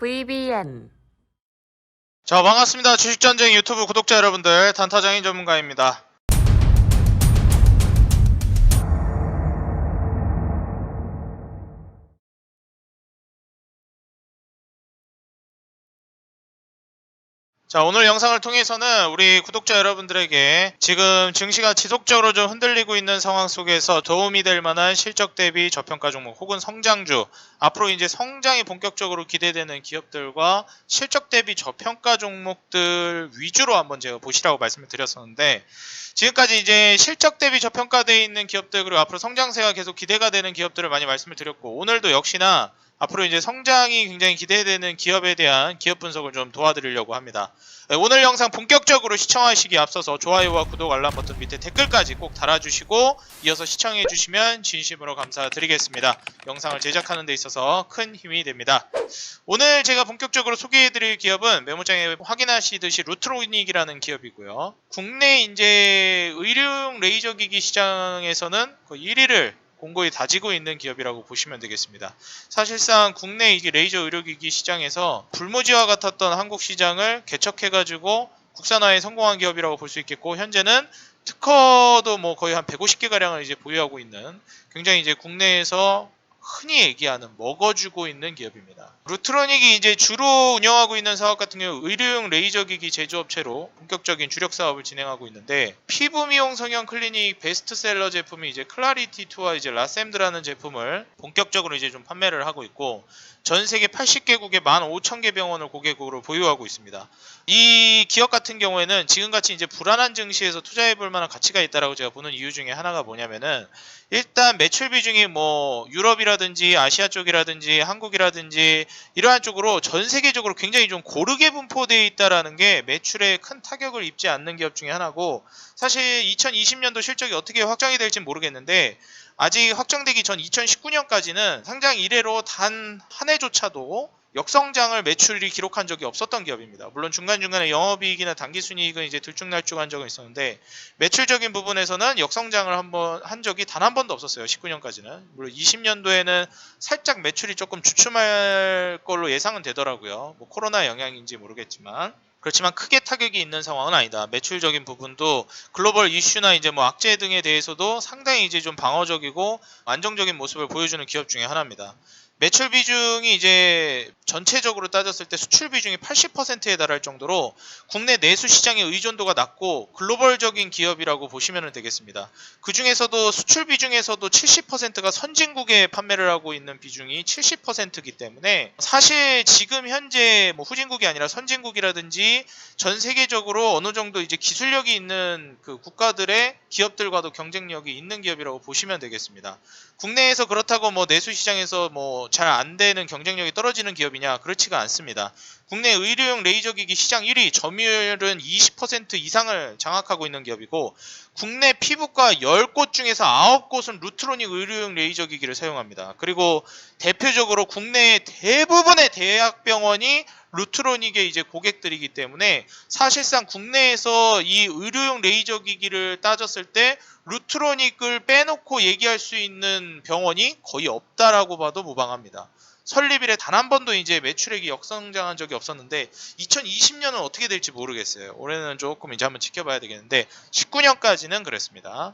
VBN. 자, 반갑습니다. 주식전쟁 유튜브 구독자 여러분들, 단타장인 전문가입니다. 자, 오늘 영상을 통해서는 우리 구독자 여러분들에게 지금 증시가 지속적으로 좀 흔들리고 있는 상황 속에서 도움이 될 만한 실적 대비 저평가 종목 혹은 성장주, 앞으로 이제 성장이 본격적으로 기대되는 기업들과 실적 대비 저평가 종목들 위주로 한번 제가 보시라고 말씀을 드렸었는데, 지금까지 이제 실적 대비 저평가되어 있는 기업들, 그리고 앞으로 성장세가 계속 기대가 되는 기업들을 많이 말씀을 드렸고, 오늘도 역시나 앞으로 이제 성장이 굉장히 기대되는 기업에 대한 기업 분석을 좀 도와드리려고 합니다. 오늘 영상 본격적으로 시청하시기에 앞서서 좋아요와 구독, 알람 버튼 밑에 댓글까지 꼭 달아주시고 이어서 시청해주시면 진심으로 감사드리겠습니다. 영상을 제작하는 데 있어서 큰 힘이 됩니다. 오늘 제가 본격적으로 소개해드릴 기업은 메모장에 확인하시듯이 루트로닉이라는 기업이고요. 국내 이제 의료용 레이저 기기 시장에서는 거의 1위를 공고히 다지고 있는 기업이라고 보시면 되겠습니다. 사실상 국내 이게 레이저 의료기기 시장에서 불모지와 같았던 한국 시장을 개척해가지고 국산화에 성공한 기업이라고 볼 수 있겠고, 현재는 특허도 뭐 거의 한 150개가량을 이제 보유하고 있는 굉장히 이제 국내에서 흔히 얘기하는 먹어주고 있는 기업입니다. 루트로닉이 이제 주로 운영하고 있는 사업 같은 경우 의료용 레이저 기기 제조업체로 본격적인 주력 사업을 진행하고 있는데, 피부 미용 성형 클리닉 베스트셀러 제품이 이제 클라리티2와 이제 라셈드라는 제품을 본격적으로 이제 좀 판매를 하고 있고, 전 세계 80개국에 15,000개 병원을 고객으로 보유하고 있습니다. 이 기업 같은 경우에는 지금같이 이제 불안한 증시에서 투자해볼 만한 가치가 있다라고 제가 보는 이유 중에 하나가 뭐냐면은, 일단 매출 비중이 뭐 유럽이라든지 아시아 쪽이라든지 한국이라든지 이러한 쪽으로 전 세계적으로 굉장히 좀 고르게 분포되어 있다라는 게 매출에 큰 타격을 입지 않는 기업 중에 하나고, 사실 2020년도 실적이 어떻게 확정이 될지는 모르겠는데, 아직 확정되기 전 2019년까지는 상장 이래로 단 한 해조차도 역성장을 매출이 기록한 적이 없었던 기업입니다. 물론 중간중간에 영업이익이나 당기순이익은 이제 들쭉날쭉한 적은 있었는데, 매출적인 부분에서는 역성장을 한 적이 단 한 번도 없었어요. 19년까지는. 물론 20년도에는 살짝 매출이 조금 주춤할 걸로 예상은 되더라고요. 뭐 코로나 영향인지 모르겠지만. 그렇지만 크게 타격이 있는 상황은 아니다. 매출적인 부분도 글로벌 이슈나 이제 뭐 악재 등에 대해서도 상당히 이제 좀 방어적이고 안정적인 모습을 보여주는 기업 중에 하나입니다. 매출 비중이 이제 전체적으로 따졌을 때 수출 비중이 80%에 달할 정도로 국내 내수 시장의 의존도가 낮고 글로벌적인 기업이라고 보시면 되겠습니다. 그 중에서도 수출 비중에서도 70%가 선진국에 판매를 하고 있는 비중이 70%이기 때문에, 사실 지금 현재 뭐 후진국이 아니라 선진국이라든지 전 세계적으로 어느 정도 이제 기술력이 있는 그 국가들의 기업들과도 경쟁력이 있는 기업이라고 보시면 되겠습니다. 국내에서 그렇다고 뭐 내수 시장에서 뭐 잘 안 되는 경쟁력이 떨어지는 기업이냐? 그렇지가 않습니다. 국내 의료용 레이저 기기 시장 1위, 점유율은 20% 이상을 장악하고 있는 기업이고, 국내 피부과 10곳 중에서 9곳은 루트로닉 의료용 레이저 기기를 사용합니다. 그리고 대표적으로 국내 대부분의 대학병원이 루트로닉의 이제 고객들이기 때문에, 사실상 국내에서 이 의료용 레이저 기기를 따졌을 때 루트로닉을 빼놓고 얘기할 수 있는 병원이 거의 없다라고 봐도 무방합니다. 설립 이래 단 한 번도 이제 매출액이 역성장한 적이 없었는데, 2020년은 어떻게 될지 모르겠어요. 올해는 조금 이제 한번 지켜봐야 되겠는데, 19년까지는 그랬습니다.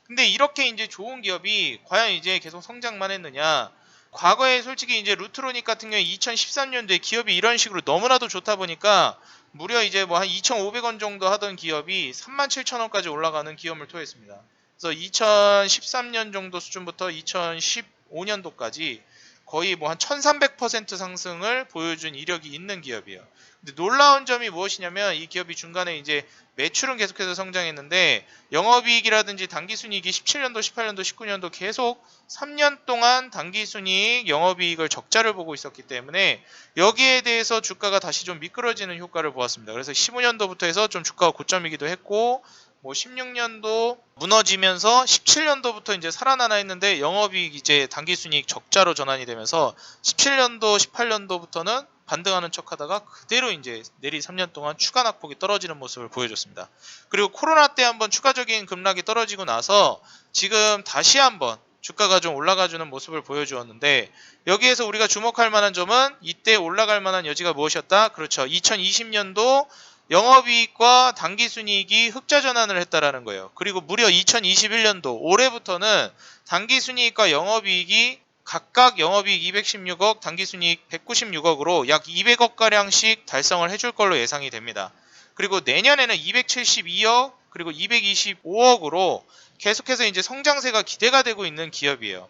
근데 이렇게 이제 좋은 기업이 과연 이제 계속 성장만 했느냐? 과거에 솔직히 이제 루트로닉 같은 경우에 2013년도에 기업이 이런 식으로 너무나도 좋다 보니까 무려 이제 뭐 한 2,500원 정도 하던 기업이 37,000원까지 올라가는 기업을 토했습니다. 그래서 2013년 정도 수준부터 2015년도까지 거의 뭐 한 1300% 상승을 보여준 이력이 있는 기업이에요. 근데 놀라운 점이 무엇이냐면, 이 기업이 중간에 이제 매출은 계속해서 성장했는데 영업이익이라든지 당기순이익이 17년도, 18년도, 19년도 계속 3년 동안 당기순이익, 영업이익을 적자를 보고 있었기 때문에 여기에 대해서 주가가 다시 좀 미끄러지는 효과를 보았습니다. 그래서 15년도부터 해서 좀 주가가 고점이기도 했고, 뭐 16년도 무너지면서 17년도부터 이제 살아나나 했는데 영업이익 이제 당기순이익 적자로 전환이 되면서 17년도, 18년도부터는 반등하는 척하다가 그대로 이제 내리 3년 동안 추가 낙폭이 떨어지는 모습을 보여줬습니다. 그리고 코로나 때 한번 추가적인 급락이 떨어지고 나서 지금 다시 한번 주가가 좀 올라가주는 모습을 보여주었는데, 여기에서 우리가 주목할 만한 점은 이때 올라갈 만한 여지가 무엇이었다? 그렇죠. 2020년도 영업이익과 당기순이익이 흑자 전환을 했다라는 거예요. 그리고 무려 2021년도 올해부터는 당기순이익과 영업이익이 각각 영업이익 216억, 당기순이익 196억으로 약 200억가량씩 달성을 해줄 걸로 예상이 됩니다. 그리고 내년에는 272억, 그리고 225억으로 계속해서 이제 성장세가 기대가 되고 있는 기업이에요.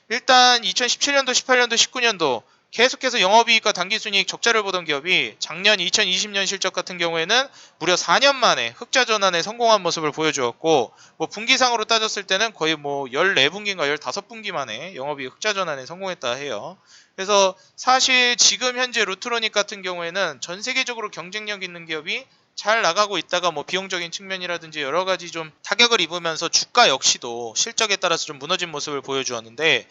일단 2017년도, 18년도, 19년도 계속해서 영업이익과 당기순이익 적자를 보던 기업이 작년 2020년 실적 같은 경우에는 무려 4년 만에 흑자 전환에 성공한 모습을 보여주었고, 뭐 분기상으로 따졌을 때는 거의 뭐 14분기인가 15분기 만에 영업이익 흑자 전환에 성공했다 해요. 그래서 사실 지금 현재 루트로닉 같은 경우에는 전 세계적으로 경쟁력 있는 기업이 잘 나가고 있다가 뭐 비용적인 측면이라든지 여러 가지 좀 타격을 입으면서 주가 역시도 실적에 따라서 좀 무너진 모습을 보여주었는데,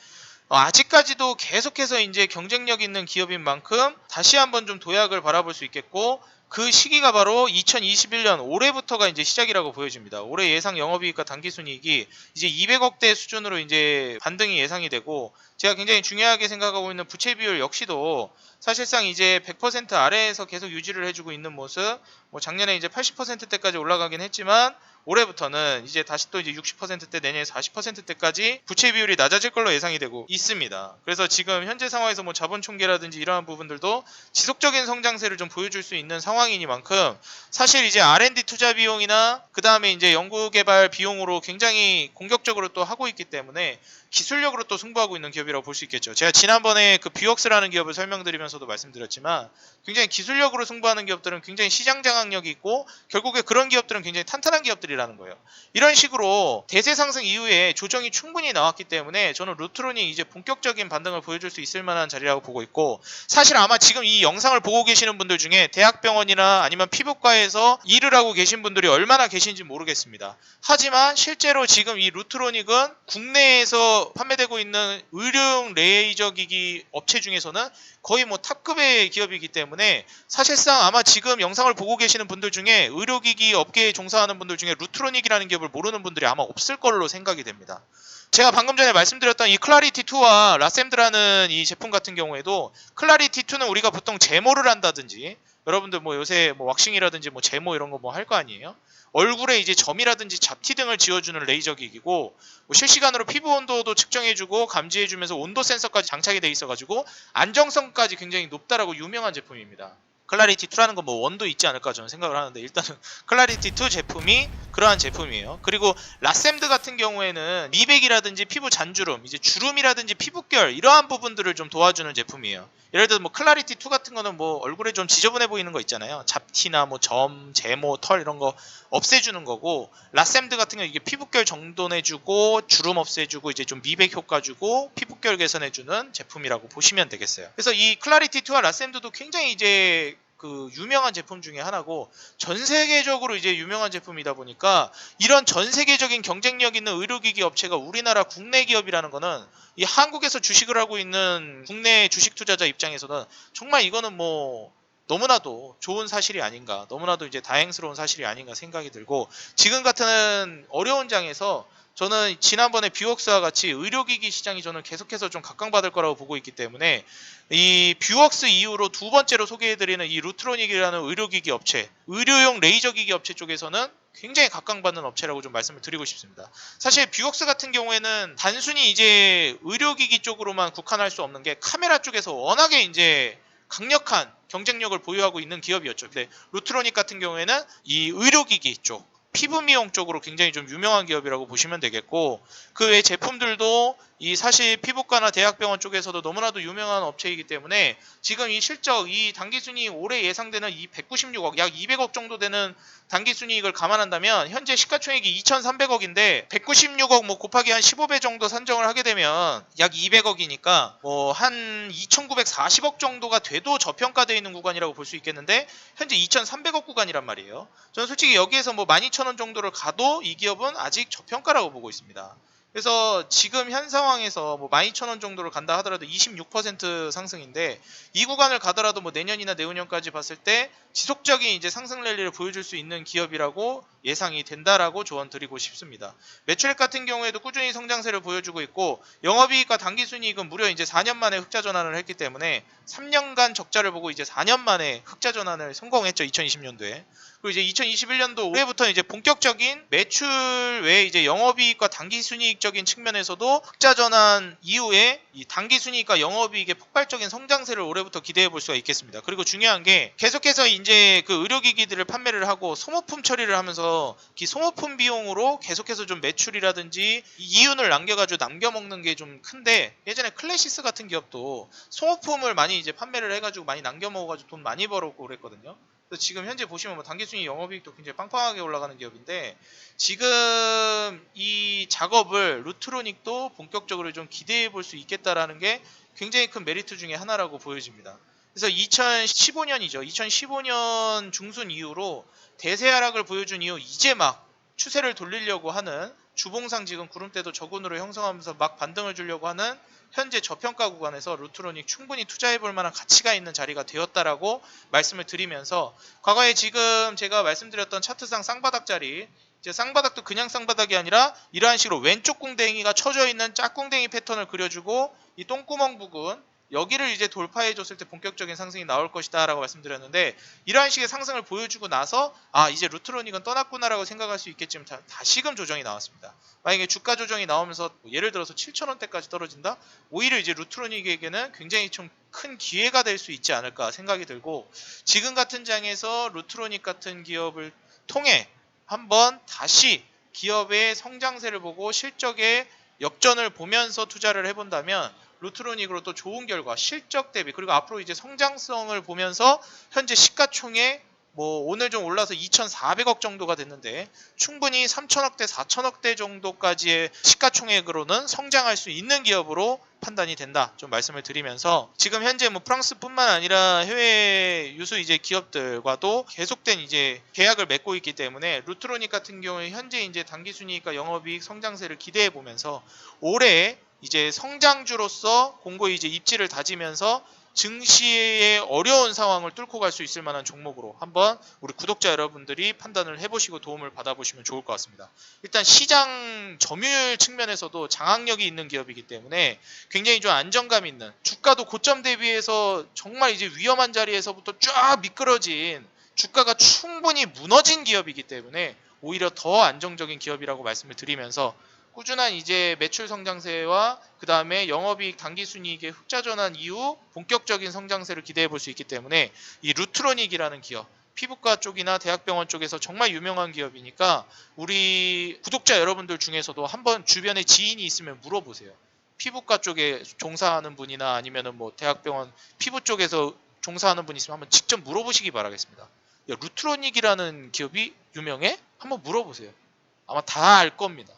아직까지도 계속해서 이제 경쟁력 있는 기업인 만큼 다시 한번 좀 도약을 바라볼 수 있겠고, 그 시기가 바로 2021년 올해부터가 이제 시작이라고 보여집니다. 올해 예상 영업이익과 당기순이익이 이제 200억대 수준으로 이제 반등이 예상이 되고, 제가 굉장히 중요하게 생각하고 있는 부채 비율 역시도 사실상 이제 100% 아래에서 계속 유지를 해주고 있는 모습, 뭐 작년에 이제 80%대까지 올라가긴 했지만 올해부터는 이제 다시 또 이제 60%대, 내년에 40%대까지 부채 비율이 낮아질 걸로 예상이 되고 있습니다. 그래서 지금 현재 상황에서 뭐 자본 총계라든지 이러한 부분들도 지속적인 성장세를 좀 보여줄 수 있는 상황이니만큼, 사실 이제 R&D 투자 비용이나 그 다음에 이제 연구개발 비용으로 굉장히 공격적으로 또 하고 있기 때문에 기술력으로 또 승부하고 있는 기업이라고 볼 수 있겠죠. 제가 지난번에 그 뷰웍스라는 기업을 설명드리면서도 말씀드렸지만, 굉장히 기술력으로 승부하는 기업들은 굉장히 시장 장악력이 있고, 결국에 그런 기업들은 굉장히 탄탄한 기업들이라는 거예요. 이런 식으로 대세 상승 이후에 조정이 충분히 나왔기 때문에 저는 루트론이 이제 본격적인 반등을 보여줄 수 있을 만한 자리라고 보고 있고, 사실 아마 지금 이 영상을 보고 계시는 분들 중에 대학병원이나 아니면 피부과에서 일을 하고 계신 분들이 얼마나 계신지 모르겠습니다. 하지만 실제로 지금 이 루트로닉은 국내에서 판매되고 있는 의료용 레이저 기기 업체 중에서는 거의 뭐 탑급의 기업이기 때문에, 사실상 아마 지금 영상을 보고 계시는 분들 중에 의료기기 업계에 종사하는 분들 중에 루트로닉이라는 기업을 모르는 분들이 아마 없을 걸로 생각이 됩니다. 제가 방금 전에 말씀드렸던 이 클라리티2와 라셈드라는 이 제품 같은 경우에도, 클라리티2는 우리가 보통 제모를 한다든지, 여러분들 뭐 요새 뭐 왁싱이라든지 뭐 제모 이런 거 뭐 할 거 아니에요? 얼굴에 이제 점이라든지 잡티 등을 지워주는 레이저 기기고, 뭐 실시간으로 피부 온도도 측정해주고 감지해주면서 온도 센서까지 장착이 돼 있어가지고 안정성까지 굉장히 높다라고 유명한 제품입니다. 클라리티2라는 건 뭐 원도 있지 않을까 저는 생각을 하는데, 일단은 클라리티2 제품이 그러한 제품이에요. 그리고 라셈드 같은 경우에는 미백이라든지 피부 잔주름, 이제 주름이라든지 피부결 이러한 부분들을 좀 도와주는 제품이에요. 예를 들어 뭐 클라리티2 같은 거는 뭐 얼굴에 좀 지저분해 보이는 거 있잖아요. 잡티나 뭐 점, 제모, 털 이런 거 없애주는 거고, 라셈드 같은 경우 이게 피부결 정돈해주고 주름 없애주고 이제 좀 미백 효과 주고 피부결 개선해주는 제품이라고 보시면 되겠어요. 그래서 이 클라리티2와 라셈드도 굉장히 이제 그 유명한 제품 중에 하나고, 전 세계적으로 이제 유명한 제품이다 보니까 이런 전 세계적인 경쟁력 있는 의료기기 업체가 우리나라 국내 기업이라는 거는, 이 한국에서 주식을 하고 있는 국내 주식 투자자 입장에서는 정말 이거는 뭐 너무나도 좋은 사실이 아닌가, 너무나도 이제 다행스러운 사실이 아닌가 생각이 들고, 지금 같은 어려운 장에서 저는 지난번에 뷰웍스와 같이 의료기기 시장이 저는 계속해서 좀 각광받을 거라고 보고 있기 때문에, 이 뷰웍스 이후로 두 번째로 소개해드리는 이 루트로닉이라는 의료기기 업체, 의료용 레이저기기 업체 쪽에서는 굉장히 각광받는 업체라고 좀 말씀을 드리고 싶습니다. 사실 뷰웍스 같은 경우에는 단순히 이제 의료기기 쪽으로만 국한할 수 없는 게, 카메라 쪽에서 워낙에 이제 강력한 경쟁력을 보유하고 있는 기업이었죠. 근데 루트로닉 같은 경우에는 이 의료기기 쪽, 피부 미용 쪽으로 굉장히 좀 유명한 기업이라고 보시면 되겠고, 그 외 제품들도 이 사실 피부과나 대학병원 쪽에서도 너무나도 유명한 업체이기 때문에, 지금 이 실적, 이 당기순이익 올해 예상되는 이 196억, 약 200억 정도 되는 당기순이익을 감안한다면 현재 시가총액이 2,300억인데 196억 뭐 곱하기 한 15배 정도 산정을 하게 되면 약 200억이니까 뭐 한 2,940억 정도가 돼도 저평가되어 있는 구간이라고 볼 수 있겠는데, 현재 2,300억 구간이란 말이에요. 저는 솔직히 여기에서 뭐 12,000원 정도를 가도 이 기업은 아직 저평가라고 보고 있습니다. 그래서 지금 현 상황에서 뭐 12,000원 정도를 간다 하더라도 26% 상승인데, 이 구간을 가더라도 뭐 내년이나 내후년까지 봤을 때 지속적인 이제 상승 랠리를 보여줄 수 있는 기업이라고 예상이 된다라고 조언 드리고 싶습니다. 매출액 같은 경우에도 꾸준히 성장세를 보여주고 있고, 영업이익과 당기순이익은 무려 이제 4년 만에 흑자 전환을 했기 때문에 3년간 적자를 보고 이제 4년 만에 흑자 전환을 성공했죠. 2020년도에. 그리고 이제 2021년도 올해부터 이제 본격적인 매출 외에 이제 영업이익과 당기순이익적인 측면에서도 흑자 전환 이후에 이 당기순이익과 영업이익의 폭발적인 성장세를 올해부터 기대해 볼 수가 있겠습니다. 그리고 중요한 게 계속해서 이제 그 의료기기들을 판매를 하고 소모품 처리를 하면서 이 소모품 비용으로 계속해서 좀 매출이라든지 이윤을 남겨먹는 게 좀 큰데, 예전에 클래시스 같은 기업도 소모품을 많이 이제 판매를 해가지고 많이 남겨먹어가지고 돈 많이 벌었고 그랬거든요. 지금 현재 보시면 뭐 당기순이 영업이익도 굉장히 빵빵하게 올라가는 기업인데, 지금 이 작업을 루트로닉도 본격적으로 좀 기대해 볼 수 있겠다라는 게 굉장히 큰 메리트 중에 하나라고 보여집니다. 그래서 2015년이죠. 2015년 중순 이후로 대세 하락을 보여준 이후 이제 막 추세를 돌리려고 하는, 주봉상 지금 구름대도 저군으로 형성하면서 막 반등을 주려고 하는 현재 저평가 구간에서 루트로닉 충분히 투자해볼 만한 가치가 있는 자리가 되었다라고 말씀을 드리면서, 과거에 지금 제가 말씀드렸던 차트상 쌍바닥 자리, 이제 쌍바닥도 그냥 쌍바닥이 아니라 이러한 식으로 왼쪽 궁뎅이가 쳐져 있는 짝궁뎅이 패턴을 그려주고, 이 똥구멍 부근 여기를 이제 돌파해 줬을 때 본격적인 상승이 나올 것이다 라고 말씀드렸는데, 이러한 식의 상승을 보여주고 나서 이제 루트로닉은 떠났구나 라고 생각할 수 있겠지만 다시금 조정이 나왔습니다. 만약에 주가 조정이 나오면서 예를 들어서 7,000원대까지 떨어진다? 오히려 이제 루트로닉에게는 굉장히 좀 큰 기회가 될 수 있지 않을까 생각이 들고, 지금 같은 장에서 루트로닉 같은 기업을 통해 한번 다시 기업의 성장세를 보고 실적의 역전을 보면서 투자를 해본다면 루트로닉으로 또 좋은 결과, 실적 대비, 그리고 앞으로 이제 성장성을 보면서 현재 시가총액 뭐 오늘 좀 올라서 2,400억 정도가 됐는데 충분히 3,000억대, 4,000억대 정도까지의 시가총액으로는 성장할 수 있는 기업으로 판단이 된다. 좀 말씀을 드리면서, 지금 현재 뭐 프랑스뿐만 아니라 해외 유수 이제 기업들과도 계속된 이제 계약을 맺고 있기 때문에 루트로닉 같은 경우에 현재 이제 당기순이익과 영업이익 성장세를 기대해 보면서 올해 이제 성장주로서 공고히 이제 입지를 다지면서 증시의 어려운 상황을 뚫고 갈 수 있을 만한 종목으로 한번 우리 구독자 여러분들이 판단을 해보시고 도움을 받아보시면 좋을 것 같습니다. 일단 시장 점유율 측면에서도 장악력이 있는 기업이기 때문에 굉장히 좀 안정감 있는, 주가도 고점 대비해서 정말 이제 위험한 자리에서부터 쫙 미끄러진, 주가가 충분히 무너진 기업이기 때문에 오히려 더 안정적인 기업이라고 말씀을 드리면서, 꾸준한 이제 매출 성장세와 그 다음에 영업이익 당기순이익의 흑자 전환 이후 본격적인 성장세를 기대해 볼 수 있기 때문에 이 루트로닉이라는 기업, 피부과 쪽이나 대학병원 쪽에서 정말 유명한 기업이니까 우리 구독자 여러분들 중에서도 한번 주변에 지인이 있으면 물어보세요. 피부과 쪽에 종사하는 분이나 아니면은 뭐 대학병원 피부 쪽에서 종사하는 분 있으면 한번 직접 물어보시기 바라겠습니다. 야, 루트로닉이라는 기업이 유명해? 한번 물어보세요. 아마 다 알 겁니다.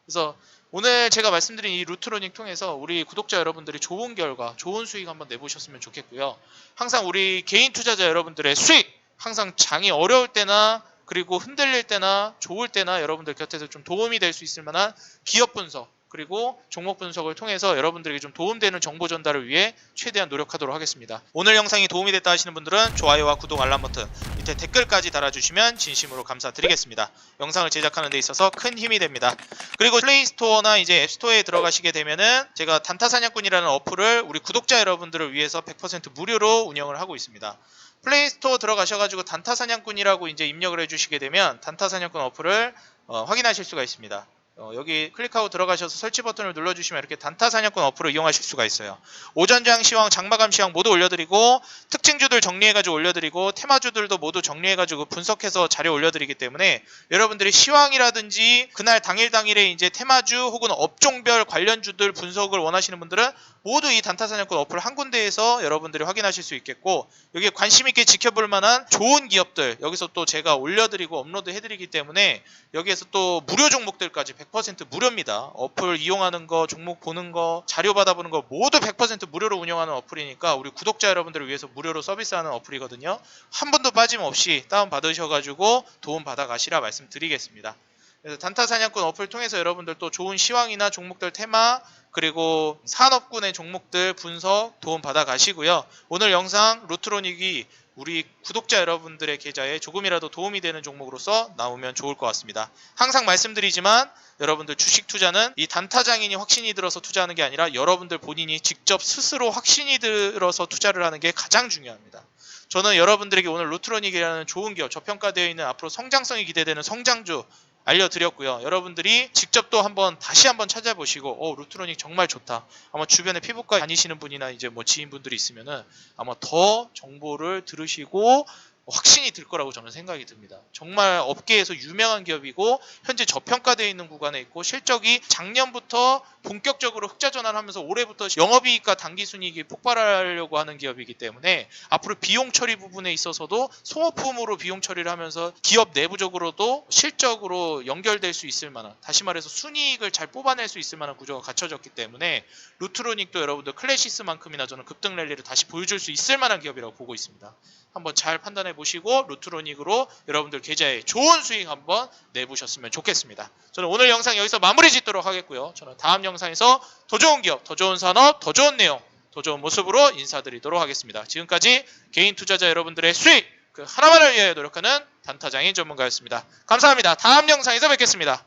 그래서 오늘 제가 말씀드린 이 루트로닉 통해서 우리 구독자 여러분들이 좋은 결과, 좋은 수익 한번 내보셨으면 좋겠고요. 항상 우리 개인 투자자 여러분들의 수익, 항상 장이 어려울 때나 그리고 흔들릴 때나 좋을 때나 여러분들 곁에서 좀 도움이 될 수 있을 만한 기업 분석, 그리고 종목 분석을 통해서 여러분들에게 좀 도움되는 정보 전달을 위해 최대한 노력하도록 하겠습니다. 오늘 영상이 도움이 됐다 하시는 분들은 좋아요와 구독, 알람 버튼, 밑에 댓글까지 달아주시면 진심으로 감사드리겠습니다. 영상을 제작하는 데 있어서 큰 힘이 됩니다. 그리고 플레이스토어나 이제 앱스토어에 들어가시게 되면은 제가 단타사냥꾼이라는 어플을 우리 구독자 여러분들을 위해서 100% 무료로 운영을 하고 있습니다. 플레이스토어 들어가셔가지고 단타사냥꾼이라고 이제 입력을 해주시게 되면 단타사냥꾼 어플을 확인하실 수가 있습니다. 여기 클릭하고 들어가셔서 설치 버튼을 눌러주시면 이렇게 단타사냥꾼 어플을 이용하실 수가 있어요. 오전장 시황, 장마감 시황 모두 올려드리고, 특징주들 정리해가지고 올려드리고, 테마주들도 모두 정리해가지고 분석해서 자료 올려드리기 때문에 여러분들이 시황이라든지 그날 당일에 이제 테마주 혹은 업종별 관련주들 분석을 원하시는 분들은 모두 이 단타사냥꾼 어플 한 군데에서 여러분들이 확인하실 수 있겠고, 여기에 관심있게 지켜볼 만한 좋은 기업들 여기서 또 제가 올려드리고 업로드 해드리기 때문에 여기에서 또 무료 종목들까지 100% 무료입니다. 어플 이용하는 거, 종목 보는 거, 자료 받아보는 거 모두 100% 무료로 운영하는 어플이니까 우리 구독자 여러분들을 위해서 무료로 서비스하는 어플이거든요. 한 번도 빠짐없이 다운받으셔가지고 도움 받아가시라 말씀드리겠습니다. 그래서 단타 사냥꾼 어플 통해서 여러분들 또 좋은 시황이나 종목들 테마 그리고 산업군의 종목들 분석 도움 받아 가시고요. 오늘 영상 루트로닉이 우리 구독자 여러분들의 계좌에 조금이라도 도움이 되는 종목으로서 나오면 좋을 것 같습니다. 항상 말씀드리지만 여러분들 주식 투자는 이 단타장인이 확신이 들어서 투자하는 게 아니라 여러분들 본인이 직접 스스로 확신이 들어서 투자를 하는 게 가장 중요합니다. 저는 여러분들에게 오늘 루트로닉이라는 좋은 기업, 저평가되어 있는 앞으로 성장성이 기대되는 성장주 알려드렸고요. 여러분들이 직접 또 다시 한번 찾아보시고 루트로닉 정말 좋다. 아마 주변에 피부과 다니시는 분이나 이제 뭐 지인분들이 있으면은 아마 더 정보를 들으시고 확신이 들 거라고 저는 생각이 듭니다. 정말 업계에서 유명한 기업이고 현재 저평가되어 있는 구간에 있고 실적이 작년부터 본격적으로 흑자 전환하면서 올해부터 영업이익과 당기순이익이 폭발하려고 하는 기업이기 때문에 앞으로 비용 처리 부분에 있어서도 소모품으로 비용 처리를 하면서 기업 내부적으로도 실적으로 연결될 수 있을 만한, 다시 말해서 순이익을 잘 뽑아낼 수 있을 만한 구조가 갖춰졌기 때문에 루트로닉도 여러분들 클래시스만큼이나 저는 급등 랠리를 다시 보여줄 수 있을 만한 기업이라고 보고 있습니다. 한번 잘 판단해 보시고 루트로닉으로 여러분들 계좌에 좋은 수익 한번 내보셨으면 좋겠습니다. 저는 오늘 영상 여기서 마무리 짓도록 하겠고요. 저는 다음 영상에서 더 좋은 기업, 더 좋은 산업, 더 좋은 내용, 더 좋은 모습으로 인사드리도록 하겠습니다. 지금까지 개인 투자자 여러분들의 수익 그 하나만을 위하여 노력하는 단타장인 전문가였습니다. 감사합니다. 다음 영상에서 뵙겠습니다.